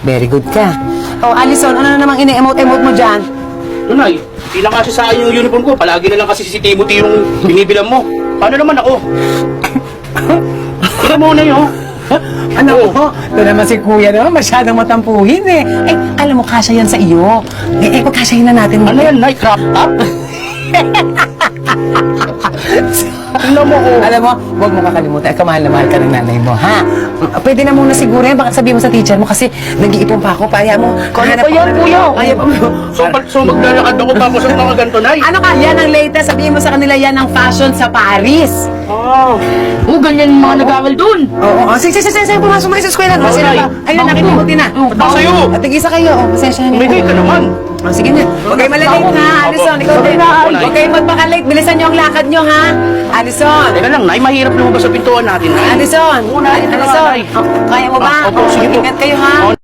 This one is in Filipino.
Very good ka. Oh, Alison, ano na namang ini-emote-emote mo dyan? Nay, hindi lang kasi sa akin yung uniform ko. Palagi na lang kasi si Timothy yung binibilang mo. Paano naman ako? Ito mo na yun. Ano ko? Ito naman si Kuya naman, masyadong matampuhin eh. Eh, alam mo, kasya yan sa iyo. Pagkasyahin na natin. Ano yan, Nay? Crop top? Alam mo ko. Alam mo, huwag mo kakalimutan. Kamahal na mahal ka ng nanay mo, ha? Pwede na muna siguro yan. Baka sabihin mo sa teacher mo kasi nag-iipon pa ako. Kaya mo, Kaya hanap pa yan, ako- kuya. Kaya pa mo. So maglalakad ako tapos ang mga ganito, Nay? Ano ka? Yan ang latest. Sabihin mo sa kanila yan ang fashion sa Paris. Oh, ganyan yung mga nag-aaral dun. Oo. Sige. Pumasok mo kayo sa eskwela. Kasi Nay. na ba? Ayun, nakitimuti na. Ba't sa'yo? At tig-isa kayo. Oh, pasensya na. Umigay ka naman. Oh, sige na. Huwag kayo malalate, ha? Alison, ikaw din. Huwag kayo magpakalate. Bilisan niyo ang lakad niyo, ha? Alison. Teka lang, Nay, mahirap lumabas sa pintuan natin, Nay. Alison. Oo, Nay. Alison. Nay. Oh, kaya mo ba? Opo, sige po. Ingat kayo, ha?